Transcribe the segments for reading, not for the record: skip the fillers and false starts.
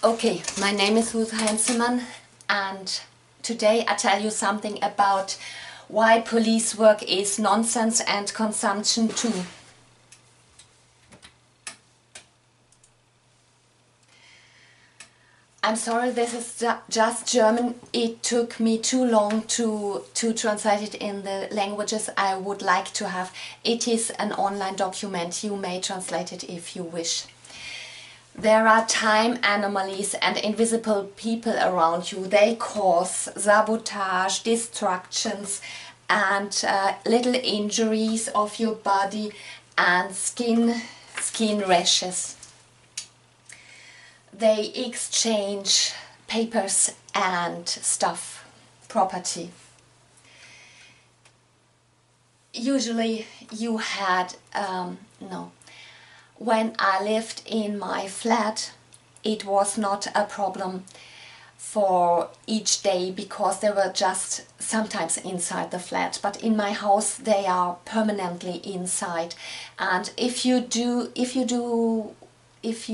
Okay, my name is Ruth Heinzelmann, and today I tell you something about why police work is nonsense and consumption too. I'm sorry, this is just German. It took me too long to translate it in the languages I would like to have. It is an online document. You may translate it if you wish. There are time anomalies and invisible people around you. They cause sabotage, distractions and little injuries of your body and skin rashes. They exchange papers and stuff, property. Usually you had, when I lived in my flat, it was not a problem for each day because they were just sometimes inside the flat, but in my house they are permanently inside. And if you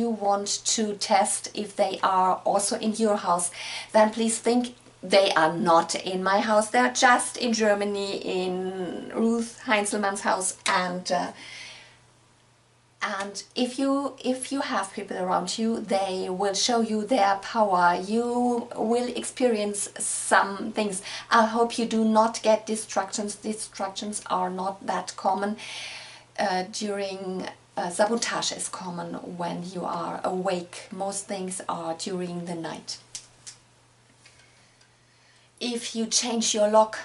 want to test if they are also in your house, then please think they are not in my house. They're just in Germany, in Ruth Heinzelmann's house, and if you have people around you, they will show you their power. You will experience some things. I hope you do not get distractions. Distractions are not that common during sabotage is common when you are awake. Most things are during the night. If you change your lock,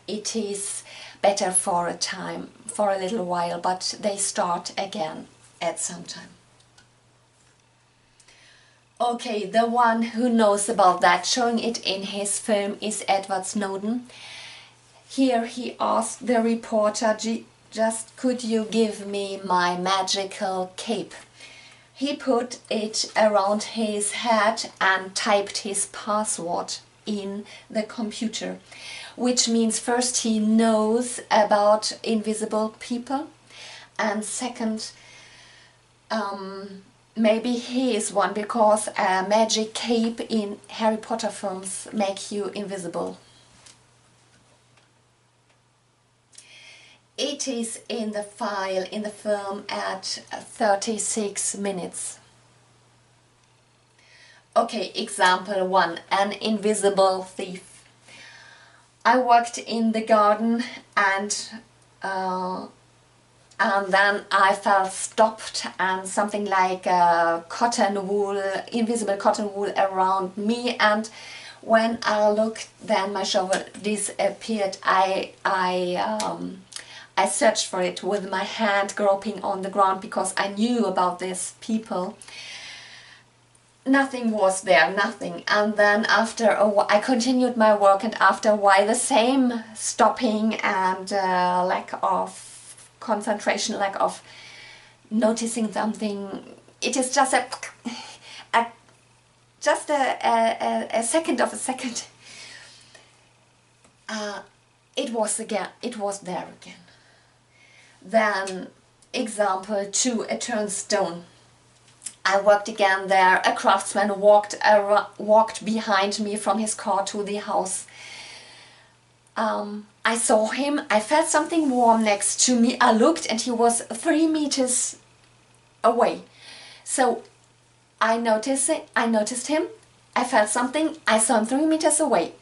it is better for a time, for a little while, but they start again at some time. Okay, the one who knows about that, showing it in his film, is Edward Snowden. Here he asked the reporter, just could you give me my magical cape? He put it around his head and typed his password in the computer, which means first he knows about invisible people, and second, maybe he is one, because a magic cape in Harry Potter films make you invisible. It is in the file, in the film, at 36 minutes. Okay, example 1, an invisible thief. I worked in the garden and then I felt stopped and something like cotton wool, invisible cotton wool around me, and when I looked, then my shovel disappeared. I searched for it with my hand groping on the ground because I knew about these people. Nothing was there, nothing. And then after a while, I continued my work, and after a while the same stopping and lack of concentration, lack of noticing something. It is just a second of a second. It was there again. Then example 2, a turnstone. I worked again there. A craftsman walked behind me from his car to the house. I saw him. I felt something warm next to me. I looked and he was 3 meters away. So I noticed him. I felt something. I saw him 3 meters away.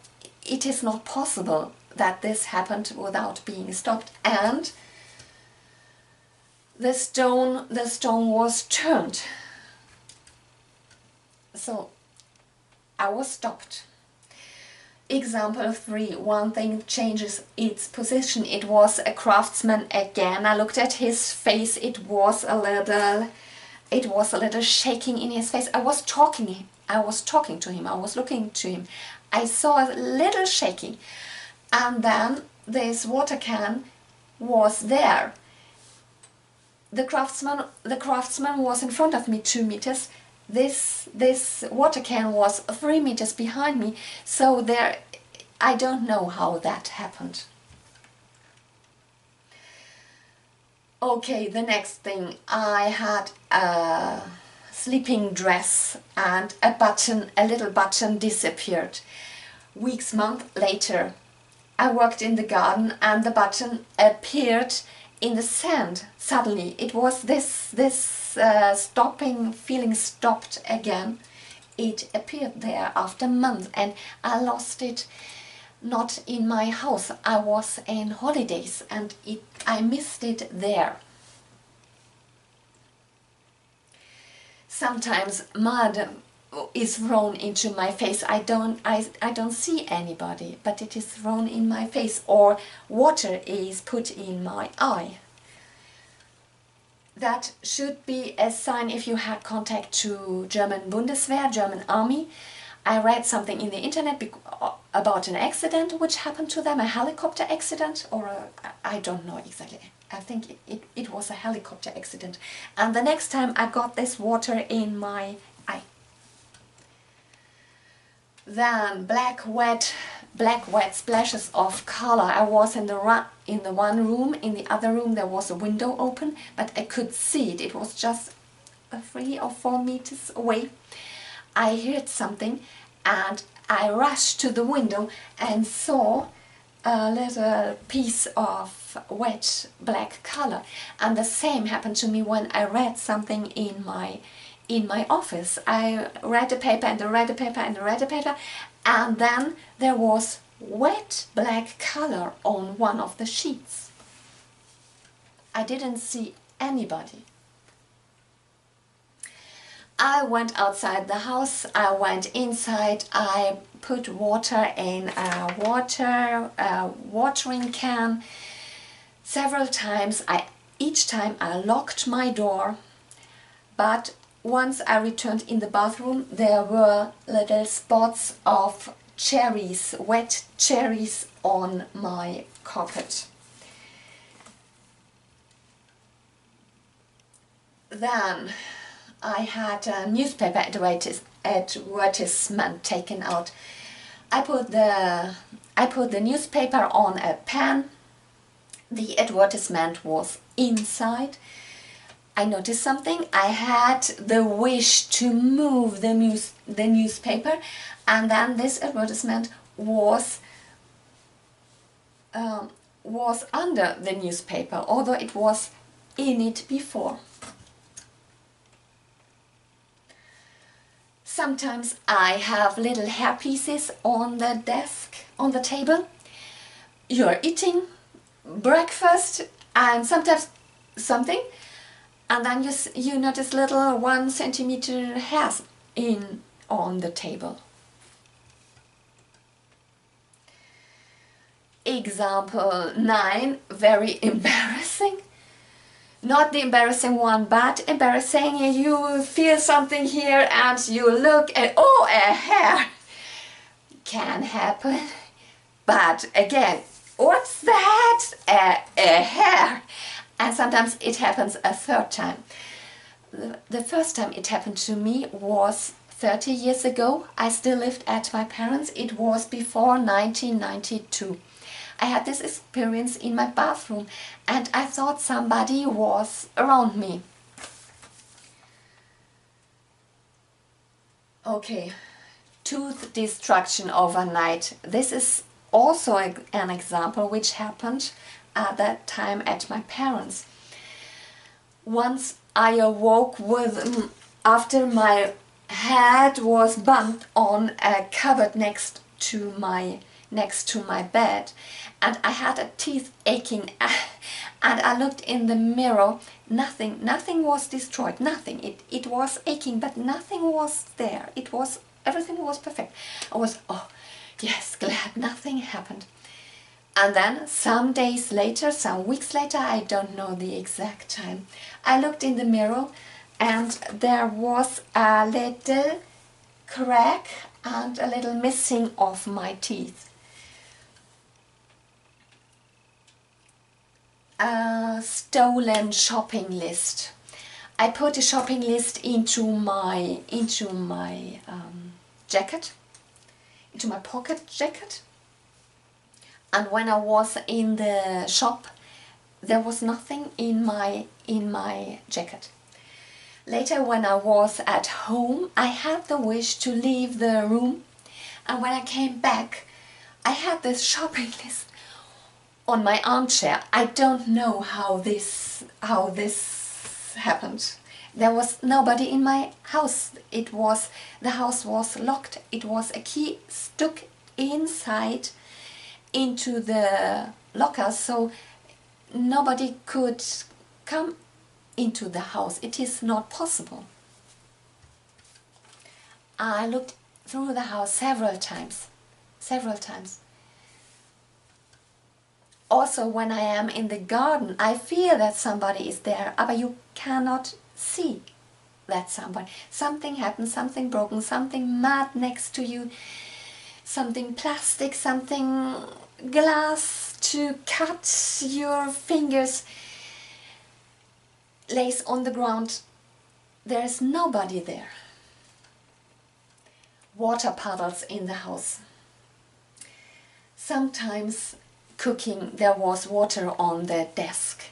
It is not possible that this happened without being stopped. And the stone was turned. So I was stopped. Example 3, one thing changes its position. It was a craftsman again. I looked at his face. It was a little shaking in his face. I was talking to him. I was looking to him. I saw a little shaking. And then this water can was there. The craftsman was in front of me 2 meters. This water can was 3 meters behind me, so there, I don't know how that happened. Okay, the next thing, I had a sleeping dress, and a little button disappeared. Weeks, months later, I worked in the garden and the button appeared in the sand. Suddenly it was this stopping feeling stopped again. It appeared there after months, and I lost it not in my house. I was in holidays and I missed it there. Sometimes mud is thrown into my face. I don't see anybody, but it is thrown in my face, or water is put in my eye. That should be a sign if you had contact to German Bundeswehr, German Army. I read something in the internet about an accident which happened to them, a helicopter accident, or I don't know exactly. I think it was a helicopter accident. And the next time I got this water in my eye. Then black wet splashes of color. I was in the one room. In the other room there was a window open, but I could see it. It was just 3 or 4 meters away. I heard something and I rushed to the window and saw a little piece of wet black color. And the same happened to me when I read something in my office. I read a paper and I read a paper and I read a paper, and then there was wet black color on one of the sheets. I didn't see anybody. I went outside the house, I went inside, I put water in a watering can several times. Each time I locked my door, but once I returned in the bathroom, there were little spots of cherries, wet cherries on my carpet. Then I had a newspaper advertisement taken out. I put the newspaper on a pan. The advertisement was inside. I noticed something. I had the wish to move the newspaper, and then this advertisement was under the newspaper, although it was in it before. Sometimes I have little hair pieces on the desk, on the table. You're eating breakfast and sometimes something, and then you notice little 1 centimeter hairs on the table. Example 9, very embarrassing. Not the embarrassing one, but embarrassing. You feel something here and you look and oh, a hair. Can happen. But again, what's that? A hair. And sometimes it happens a third time. The first time it happened to me was 30 years ago. I still lived at my parents'. It was before 1992. I had this experience in my bathroom and I thought somebody was around me. Okay, tooth destruction overnight. This is also an example which happened at that time at my parents'. Once I awoke after my head was bumped on a cupboard next to my bed, and I had a teeth aching, and I looked in the mirror. Nothing was destroyed, nothing. It was aching, but nothing was there. Everything was perfect. I was, oh yes, glad nothing happened. And then some days later, some weeks later, I don't know the exact time, I looked in the mirror and there was a little crack and a little missing of my teeth. A stolen shopping list. I put a shopping list into my jacket, into my pocket jacket, and when I was in the shop, there was nothing in my jacket. Later, when I was at home, I had the wish to leave the room, and when I came back, I had this shopping list on my armchair. I don't know how this happened. There was nobody in my house. The house was locked. It was a key stuck inside into the locker, so nobody could come into the house. It is not possible. I looked through the house several times. Also, when I am in the garden, I feel that somebody is there, but you cannot see that somebody. Something happened, something broken, something mud next to you, something plastic, something glass to cut your fingers lays on the ground. There is nobody there. Water puddles in the house. Sometimes cooking, there was water on the desk,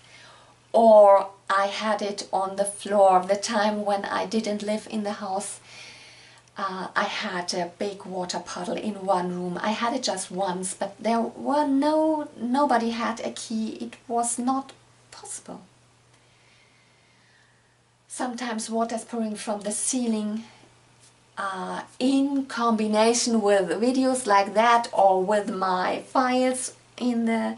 or I had it on the floor. The time when I didn't live in the house, I had a big water puddle in one room. I had it just once, but there were nobody had a key. It was not possible. Sometimes water is pouring from the ceiling, in combination with videos like that, or with my files in the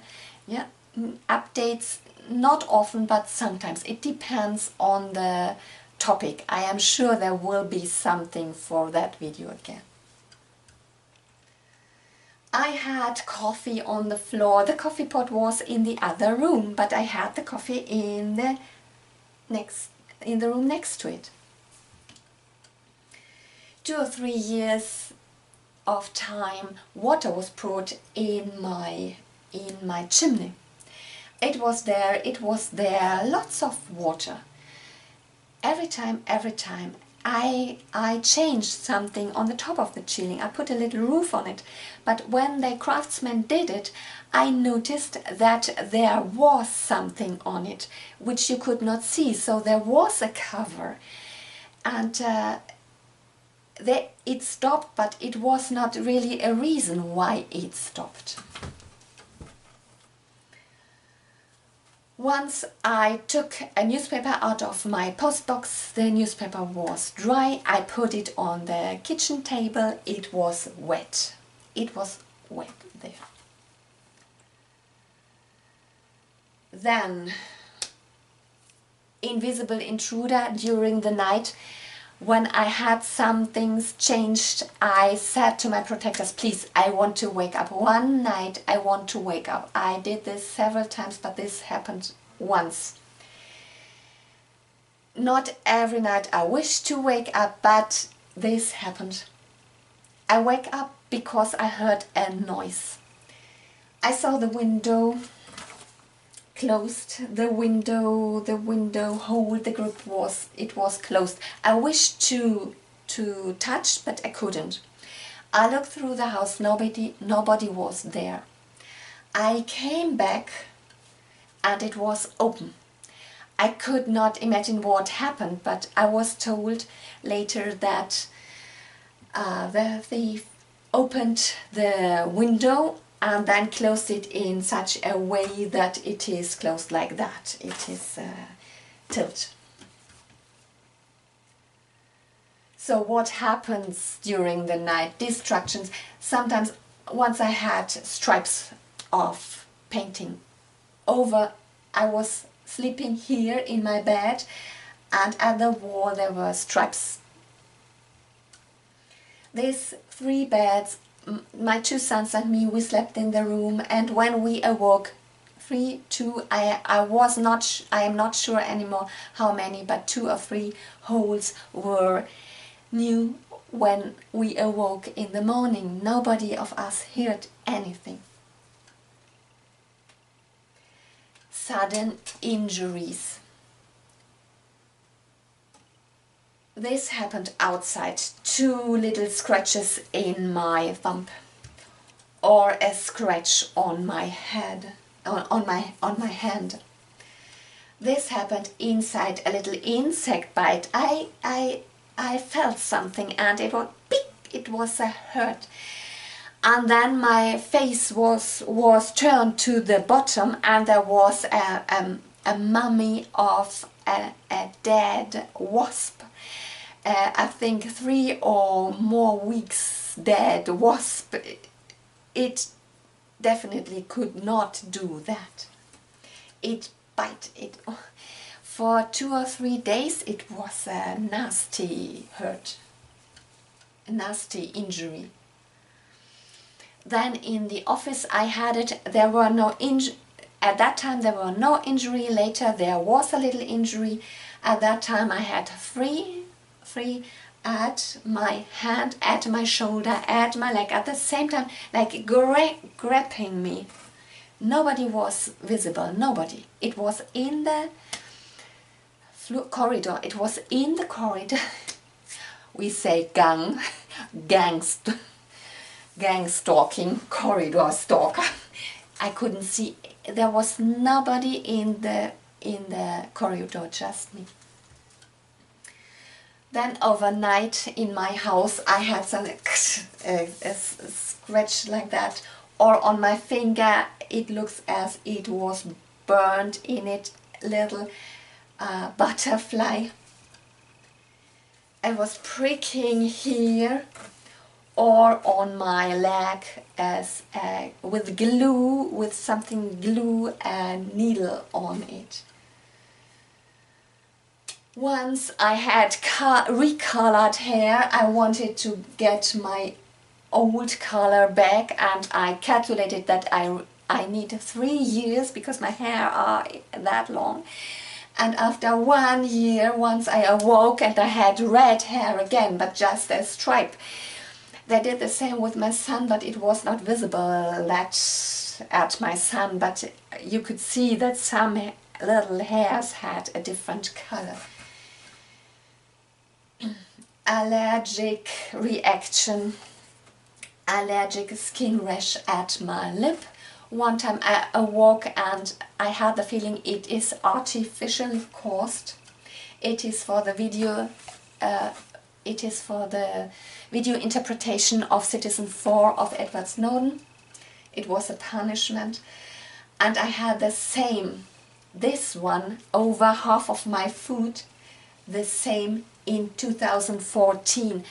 updates. Not often, but sometimes. It depends on the topic. I am sure there will be something for that video again. I had coffee on the floor. The coffee pot was in the other room, but I had the coffee in the room next to it. 2 or 3 years of time, water was poured in my chimney. It was there, lots of water. Every time I changed something on the top of the ceiling. I put a little roof on it, but when the craftsman did it, I noticed that there was something on it which you could not see, so there was a cover, and it stopped, but it was not really a reason why it stopped. Once I took a newspaper out of my postbox. The newspaper was dry. I put it on the kitchen table. It was wet. It was wet there. Then, invisible intruder during the night. When I had some things changed, I said to my protectors, please, I want to wake up. One night I want to wake up. I did this several times, but this happened once. Not every night I wish to wake up, but this happened. I wake up because I heard a noise. I saw the window closed, the window hole, the grip was closed. I wished to touch, but I couldn't. I looked through the house. Nobody was there. I came back and it was open. I could not imagine what happened, but I was told later that the thief opened the window and then closed it in such a way that it is closed like that. It is tilt. So what happens during the night? Distractions. Sometimes, once I had stripes of painting over. I was sleeping here in my bed, and at the wall there were stripes. These 3 beds, my 2 sons and me, we slept in the room, and when we awoke, 3, 2, I am not sure anymore how many, but 2 or 3 holes were new when we awoke in the morning. Nobody of us heard anything. Sudden injuries. This happened outside. 2 little scratches in my thumb, or a scratch on my head, on my hand. this happened inside a little insect bite. I felt something and it was beep, it was a hurt. And then my face was turned to the bottom and there was a mummy of a dead wasp. I think 3 or more weeks dead wasp. It definitely could not do that. It bite it. For 2 or 3 days it was a nasty hurt, a nasty injury. Then in the office I had it, there were no at that time there were no injury, later there was a little injury. At that time I had three at my hand, at my shoulder, at my leg, at the same time, like grabbing me. Nobody was visible, nobody. It was in the corridor, it was in the corridor. We say gang stalking, corridor stalker. I couldn't see, there was nobody in the corridor, just me. Then overnight in my house I had some a scratch like that, or on my finger it looks as it was burned in it, little butterfly. I was pricking here or on my leg as with glue, with something glue and needle on it. Once I had recolored hair, I wanted to get my old color back, and I calculated that I need 3 years because my hair are that long. And after 1 year, once I awoke and I had red hair again, but just a stripe. They did the same with my son, but it was not visible that at my son, but you could see that some little hairs had a different color. Allergic reaction, allergic skin rash at my lip. One time I awoke and I had the feeling it is artificially caused. It is for the video. It is for the video interpretation of Citizen 4 of Edward Snowden. It was a punishment, and I had the same. This one over half of my foot. The same in 2014.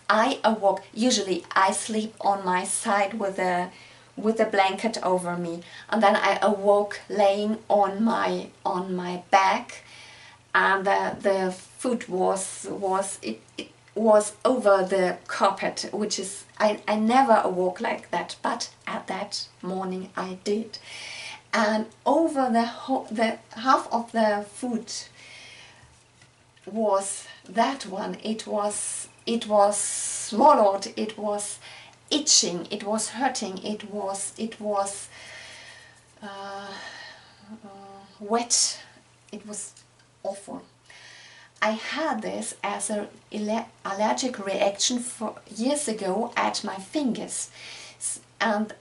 I awoke. Usually I sleep on my side with a blanket over me, and then I awoke laying on my back, and the foot was over the carpet, which is I never awoke like that, but at that morning I did, and over the half of the foot was that one. It was swallowed, it was itching, it was hurting, it was wet, it was awful. I had this as an allergic reaction for years ago at my fingers, and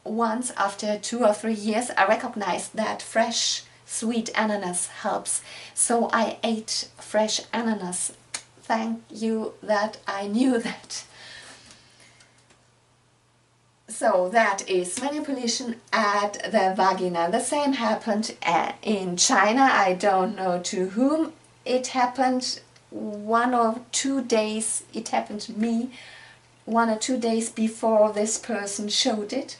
once after 2 or 3 years I recognized that fresh sweet ananas helps, so I ate fresh ananas. Thank you that I knew that. So that is manipulation at the vagina. The same happened in China. I don't know to whom it happened. 1 or 2 days, it happened to me 1 or 2 days before this person showed it.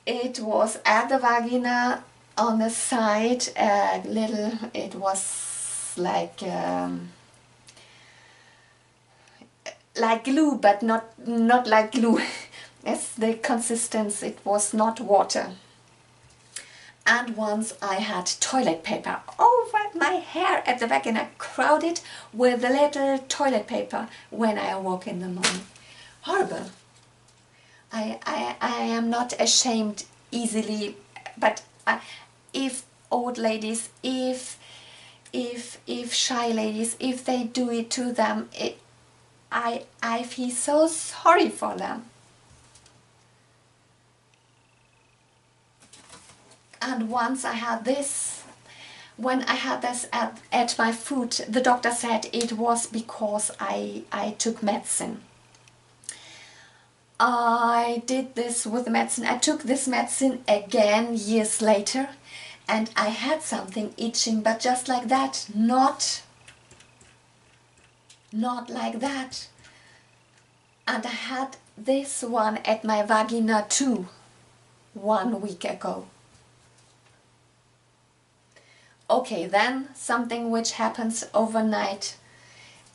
It was at the vagina on the side, a little, it was like glue, but not like glue. It's the consistency, it was not water. And once I had toilet paper over my hair at the back, and I crowded with a little toilet paper when I awoke in the morning. Horrible. I am not ashamed easily, but if old ladies, if shy ladies, if they do it to them, I feel so sorry for them. And once I had this When I had this at my foot, the doctor said it was because I took medicine. I did this with medicine. I took this medicine again years later, and I had something itching, but just like that, not like that. And I had this one at my vagina too, 1 week ago. Okay, then something which happens overnight,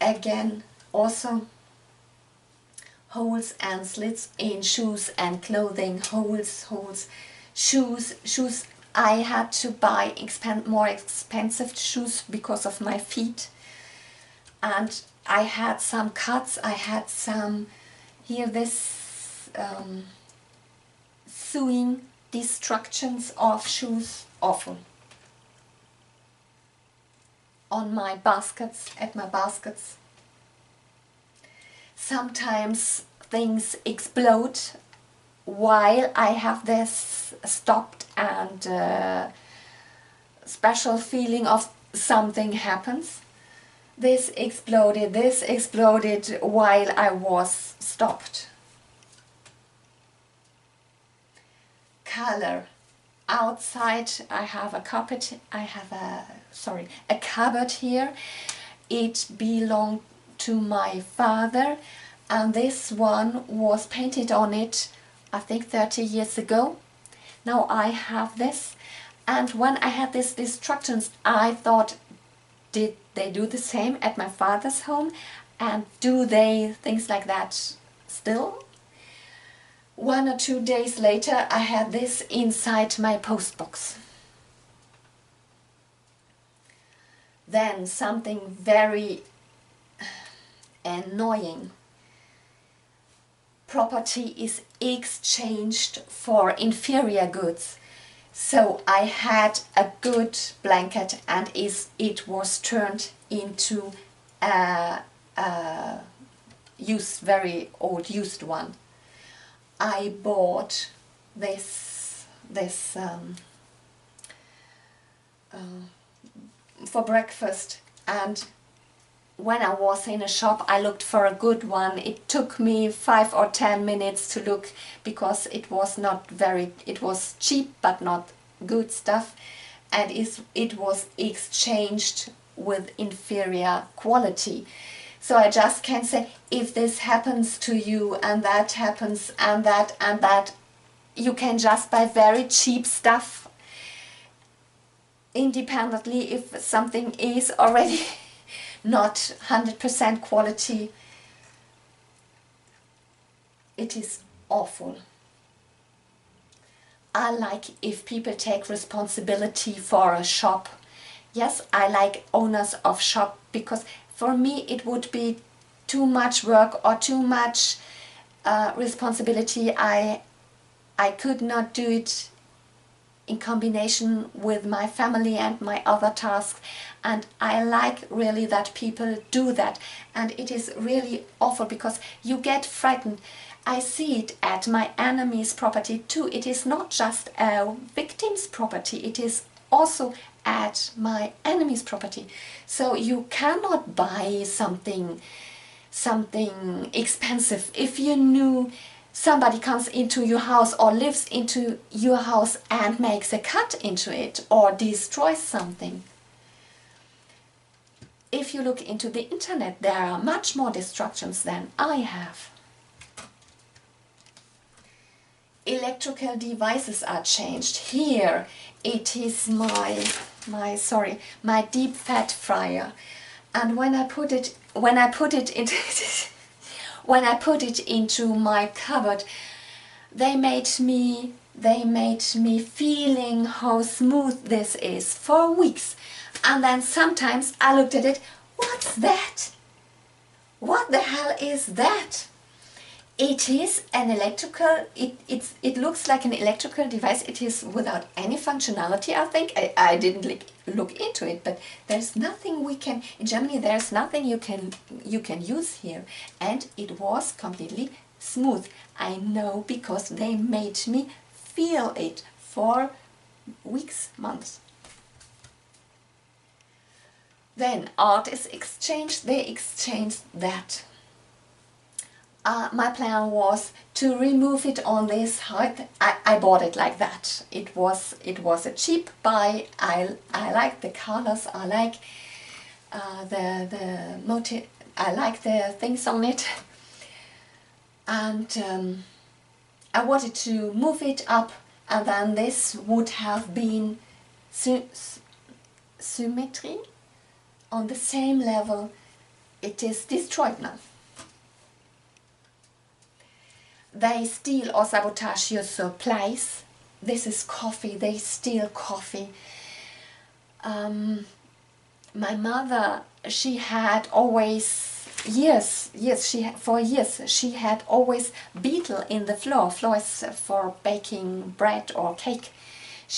again, also holes and slits in shoes and clothing, holes, shoes. I had to buy more expensive shoes because of my feet, and I had some cuts. I had some here, this sewing destructions of shoes, awful, on my baskets, at my baskets. Sometimes things explode while I have this stopped and special feeling of something happens. This exploded while I was stopped. Color. Outside I have a carpet, a cupboard here. It belonged to my father, and this one was painted on it, I think 30 years ago. Now I have this, and when I had these destructions, I thought, did they do the same at my father's home, and do they things like that still? 1 or 2 days later I had this inside my postbox. Then something very annoying. Property is exchanged for inferior goods. So I had a good blanket, and it was turned into a very old used one. I bought this for breakfast, and when I was in a shop I looked for a good one. It took me 5 or 10 minutes to look, because it was it was cheap but not good stuff, and it was exchanged with inferior quality. So I just can say, if this happens to you and that happens and that, you can just buy very cheap stuff independently if something is already not 100% quality. It is awful. I like if people take responsibility for a shop. Yes, I like owners of shop, because for me it would be too much work or too much responsibility. I could not do it in combination with my family and my other tasks, and I like really that people do that. And it is really awful, because you get frightened. I see it at my enemy's property too. It is not just a victim's property, it is also at my enemy's property. So you cannot buy something expensive if you knew somebody comes into your house or lives into your house and makes a cut into it or destroys something. If you look into the internet, there are much more destructions than I have. Electrical devices are changed. Here it is my deep fat fryer, and when I put it into my cupboard, they made me feeling how smooth this is for weeks. And then sometimes I looked at it, what's that? What the hell is that? It is an electrical, it looks like an electrical device. It is without any functionality, I think. I didn't look into it, but there's nothing in Germany there's nothing you can use here. And it was completely smooth. I know, because they made me feel it for weeks, months. Then art is exchanged, they exchanged that. My plan was to remove it on this height. I bought it like that. It was a cheap buy. I like the colors, I like the motif, I like the things on it, and I wanted to move it up, and then this would have been symmetry on the same level. It is destroyed now. They steal or sabotage your supplies. This is coffee, they steal coffee. My mother, she had always, for years, she had always beetle in the floor. Floor is for baking bread or cake.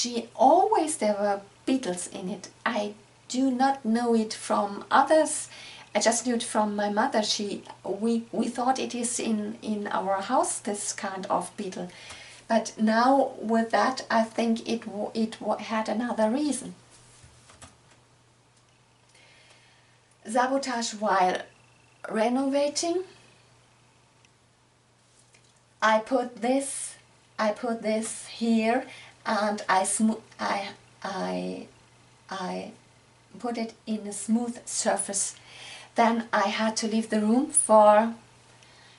There were beetles in it. I do not know it from others. I just knew it from my mother. We thought it is in our house, this kind of beetle. But now with that, I think it had another reason. Sabotage while renovating. I put this here, and I put it in a smooth surface. Then I had to leave the room for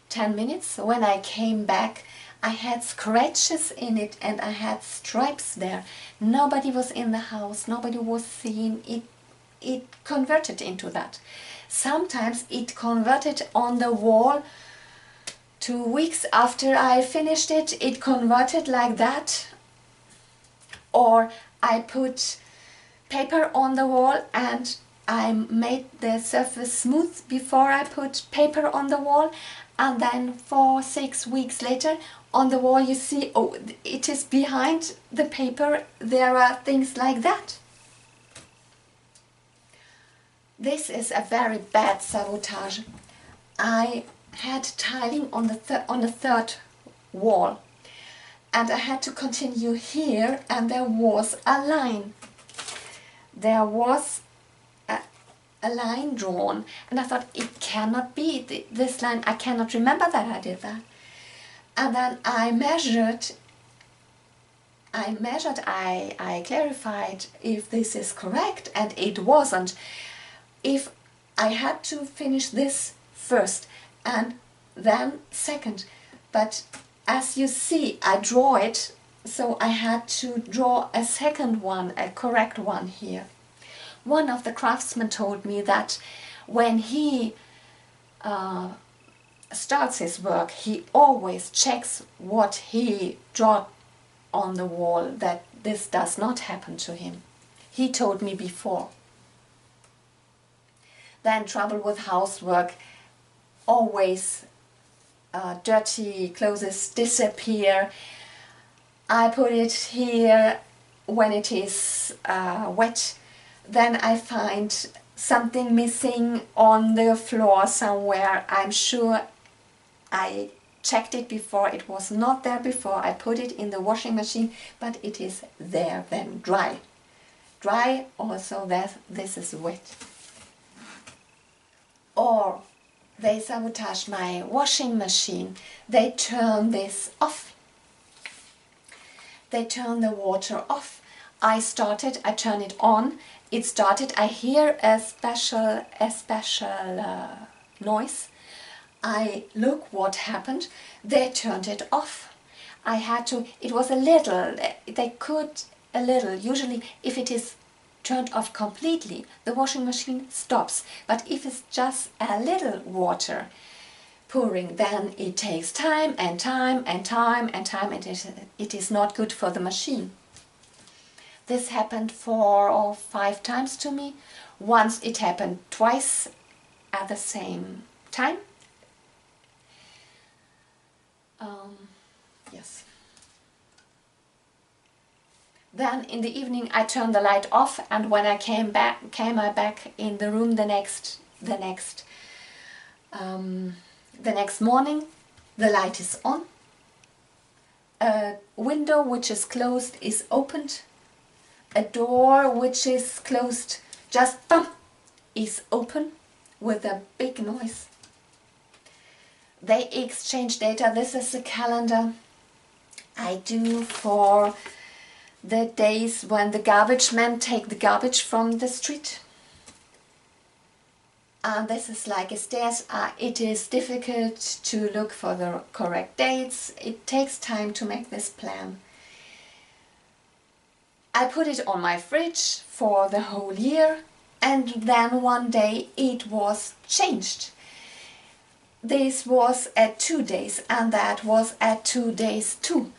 10 minutes. When I came back, I had scratches in it and I had stripes there. Nobody was in the house, nobody was seeing it. It converted into that. Sometimes it converted on the wall. 2 weeks after I finished it, it converted like that. Or I put paper on the wall and I made the surface smooth before I put paper on the wall, and then 4-6 weeks later on the wall you see, oh, it is behind the paper, there are things like that. This is a very bad sabotage. I had tiling on the third wall, and I had to continue here, and there was a line. There was a line drawn, and I thought it cannot be this line. I cannot remember that I did that. And then I measured, I clarified if this is correct, and it wasn't. If I had to finish this first and then second, but as you see, I draw it, so I had to draw a second one, a correct one here. One of the craftsmen told me that when he starts his work, he always checks what he drew on the wall, that this does not happen to him. He told me before. Then trouble with housework, always dirty clothes disappear. I put it here when it is wet. Then I find something missing on the floor somewhere. I'm sure I checked it before, it was not there before. I put it in the washing machine, but it is there then, dry. Dry also, this is wet. Or they sabotage my washing machine. They turn this off. They turn the water off. I turn it on. It started, I hear a special noise. I look what happened. They turned it off. I had to, it was a little, usually if it is turned off completely, the washing machine stops. But if it's just a little water pouring, then it takes time and time and time and time, and it is not good for the machine. This happened 4 or 5 times to me. Once it happened twice at the same time. Yes. Then in the evening I turned the light off, and when I came back in the room the next morning, the light is on. A window which is closed is opened. A door which is closed, just bump, is open with a big noise. They exchange data. This is the calendar I do for the days when the garbage men take the garbage from the street. And this is like a stairs. It is difficult to look for the correct dates. It takes time to make this plan. I put it on my fridge for the whole year, and then one day it was changed. This was at 2 days and that was at 2 days too.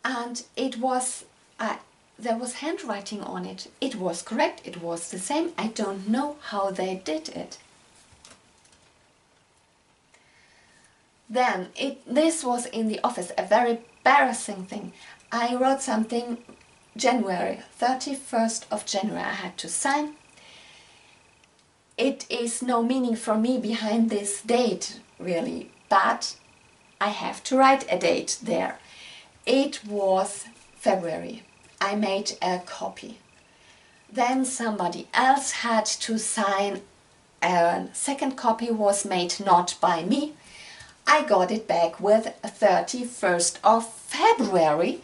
And it was, there was handwriting on it. It was correct, it was the same. I don't know how they did it. Then, this was in the office, a very embarrassing thing. I wrote something, January, 31st of January I had to sign. It is no meaning for me behind this date, really, but I have to write a date there. It was February. I made a copy. Then somebody else had to sign. A second copy was made not by me. I got it back with 31st of February.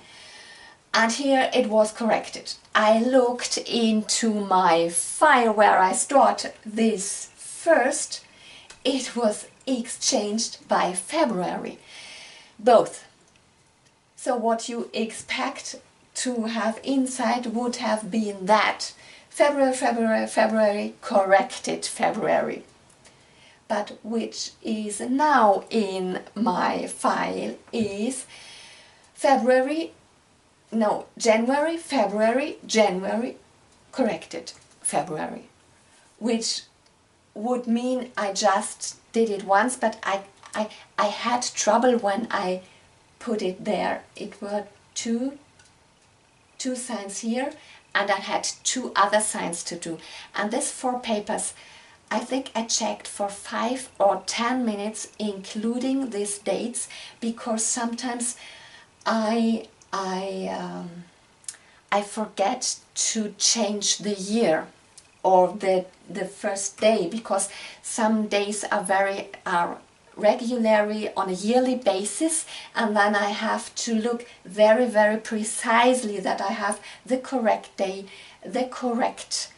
And here it was corrected. I looked into my file where I stored this first. It was exchanged by February. Both. So what you expect to have inside would have been that. February, corrected February. But which is now in my file is January, February, January, corrected February, which would mean I just did it once, but I had trouble when I put it there. It were two signs here, and I had 2 other signs to do. And these 4 papers, I think I checked for 5 or 10 minutes, including these dates, because sometimes I forget to change the year or the first day, because some days are regularly on a yearly basis, and then I have to look very, very precisely that I have the correct day, the correct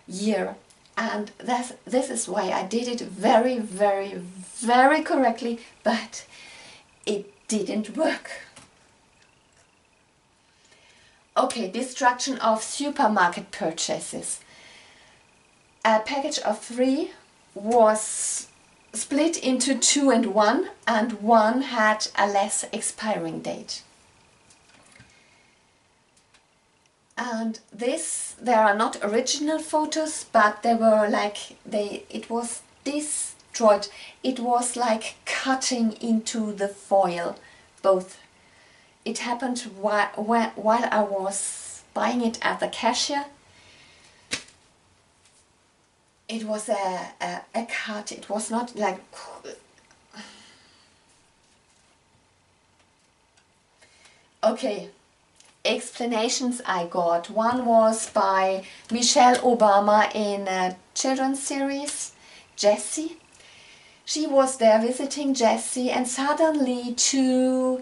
year. And this is why I did it very, very, very correctly, but it didn't work. Okay, destruction of supermarket purchases. A package of 3 was split into 2 and 1, and 1 had a less expiring date. And there are not original photos, but they were like, it was destroyed. It was like cutting into the foil, both. It happened while I was buying it at the cashier. It was a cut. It was not like... Okay, explanations I got. One was by Michelle Obama in a children's series, Jessie. She was there visiting Jessie, and suddenly two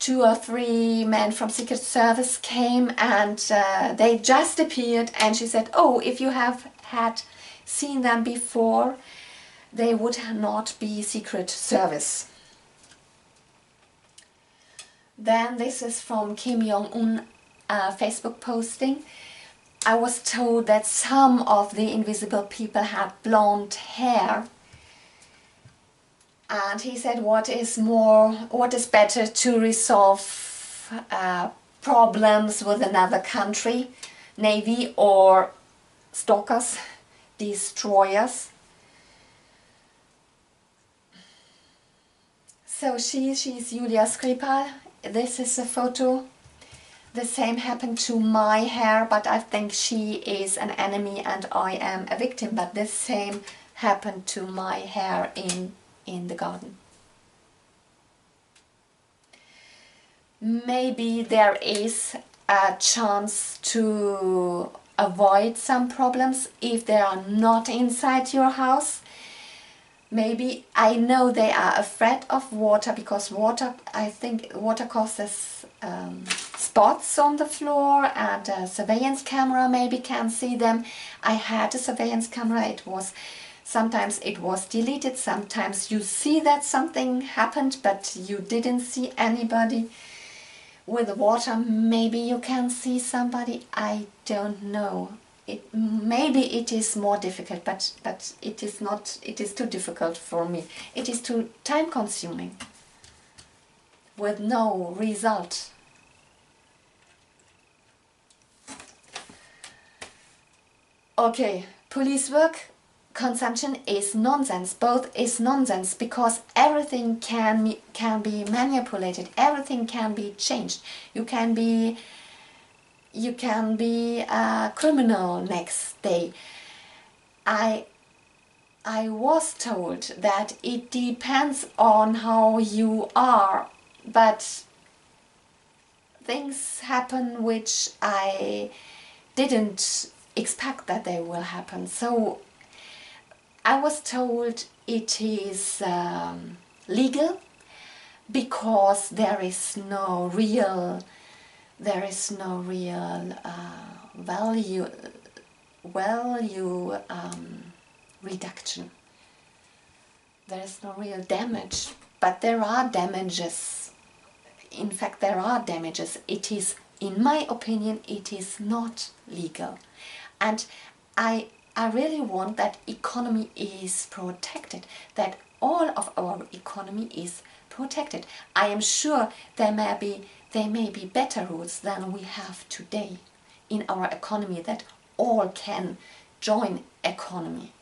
or 3 men from Secret Service came, and they just appeared, and she said, oh, if you have had seen them before, they would not be Secret Service. Then this is from Kim Jong-un Facebook posting. I was told that some of the invisible people had blonde hair. And he said, what is better to resolve problems with another country, Navy or stalkers, destroyers? So she's Julia Skripal. This is a photo. The same happened to my hair, but I think she is an enemy and I am a victim. But the same happened to my hair in the garden. Maybe there is a chance to avoid some problems if they are not inside your house. Maybe, I know they are afraid of water, because water, I think water causes spots on the floor, and a surveillance camera maybe can see them. I had a surveillance camera, sometimes it was deleted, sometimes you see that something happened but you didn't see anybody. With water maybe you can see somebody, I don't know. Maybe it is more difficult, but it is not. It is too difficult for me. It is too time consuming with no result. Okay, police work consumption is nonsense. Both is nonsense, because everything can be manipulated. Everything can be changed. You can be a criminal next day. I was told that it depends on how you are, but things happen which I didn't expect that they will happen. So I was told it is legal, because there is no real value reduction. There is no real damage, but there are damages. In fact, there are damages. It is, in my opinion, it is not legal, and I really want that economy is protected, that all of our economy is protected. I am sure there may be better rules than we have today in our economy, that all can join economy.